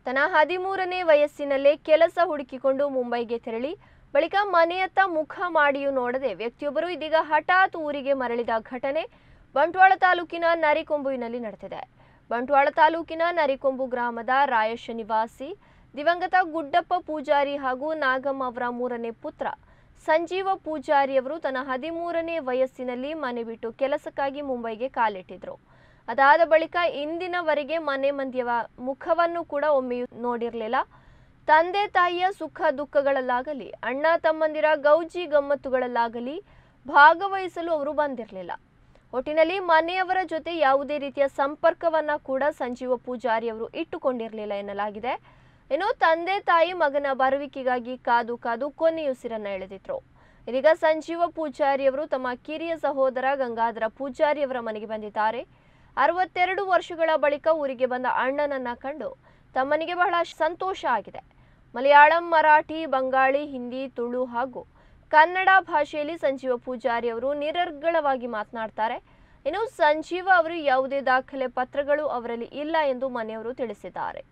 ತನ್ನ 13ನೇ ವಯಸ್ಸಿನಲ್ಲೇ ಕೆಲಸ ಹುಡುಕಿಕೊಂಡು ಮುಂಬೈಗೆ ತೆರಳಿ ಬಳಿಕ ಮನೆಯತ್ತ ಮುಖ ಮಾಡಿಯೂ ನೋಡದೆ ವ್ಯಕ್ತಿಯೊಬ್ಬರು ಇದೀಗ ಹಠಾತ್ ಊರಿಗೆ ಮರಳಿದ ಘಟನೆ ಬಂಟ್ವಾಳ ತಾಲೂಕಿನ ನರಿಕೊಂಬುವಿನಲ್ಲಿ ನಡೆದಿದೆ. ಬಂಟ್ವಾಳ ತಾಲೂಕಿನ ನರಿಕೊಂಬು ಗ್ರಾಮದ ರಾಯಶ ನಿವಾಸಿ ದಿವಂಗತ ಗುಡ್ಡಪ್ಪ ಪೂಜಾರಿ ಹಾಗೂ ನಾಗಮ್ಮ ಅವರ 3ನೇ ಪುತ್ರ ಸಂಜೀವ ಪೂಜಾರಿ ಅವರು ತನ್ನ 13ನೇ ವಯಸ್ಸಿನಲ್ಲಿ ಮನೆ ಬಿಟ್ಟು ಕೆಲಸಕ್ಕಾಗಿ ಮುಂಬೈಗೆ ಕಾಲಿಟ್ಟಿದ್ರು. ಅದಾದ ಬಳಿಕ ಇಂದಿನವರೆಗೆ ಮನೆ ಮಂದಿಯ ಮುಖವನ್ನು ಕೂಡ ಒಮ್ಮೆಯೂ ನೋಡಿರಲಿಲ್ಲ. ತಂದೆ ತಾಯಿಯ ಸುಖ ದುಃಖಗಳಲ್ಲಾಗಲಿ ಅಣ್ಣ ತಮ್ಮಂದಿರ ಗೌಜಿ ಗಮ್ಮತ್ತುಗಳಲ್ಲಾಗಲಿ ಭಾಗವಹಿಸಲು ಅವರು ಬಂದಿರಲಿಲ್ಲ. ಒಟ್ಟಿನಲ್ಲಿ ಮನೆಯವರ ಜೊತೆ ಯಾವುದೇ ರೀತಿಯ ಸಂಪರ್ಕವನ್ನ ಕೂಡ ಸಂಜೀವ ಪೂಜಾರಿ ಅವರು ಇಟ್ಟುಕೊಂಡಿರಲಿಲ್ಲ ಎನ್ನಲಾಗಿದೆ. ಇನ್ನು ತಂದೆ ತಾಯಿ ಮಗನ ಬರುವಿಕೆಗಾಗಿ ಕಾದು ಕಾದು ಕೊನೆಯುಸಿರನ್ನ ಎಳೆದಿದ್ರು. ಇದೀಗ ಸಂಜೀವ ಪೂಜಾರಿ ಅವರು ತಮ್ಮ ಕಿರಿಯ ಸಹೋದರ ಗಂಗಾಧರ ಪೂಜಾರಿ ಅವರ ಮನೆಗೆ ಬಂದಿದ್ದಾರೆ. 62 ವರ್ಷಗಳ ಬಳಿಕ ಊರಿಗೆ ಬಂದ ಅಣ್ಣನನ್ನ ಕಂಡು ತಮ್ಮನಿಗೆ ಬಹಳ ಸಂತೋಷ ಆಗಿದೆ. ಮಲಯಾಳಂ, ಮರಾಠಿ, ಬಂಗಾಳಿ, ಹಿಂದಿ, ತುಳು ಹಾಗೂ ಕನ್ನಡ ಭಾಷೆಯಲ್ಲಿ ಸಂಜೀವ ಪೂಜಾರಿ ಅವರು ನಿರರ್ಗಳವಾಗಿ ಮಾತನಾಡ್ತಾರೆ. ಇನ್ನು ಸಂಜೀವ ಅವರು ಯಾವುದೇ ದಾಖಲೆ ಪತ್ರಗಳು ಅವರಲ್ಲಿ ಇಲ್ಲ ಎಂದು ಮನೆಯವರು ತಿಳಿಸಿದ್ದಾರೆ.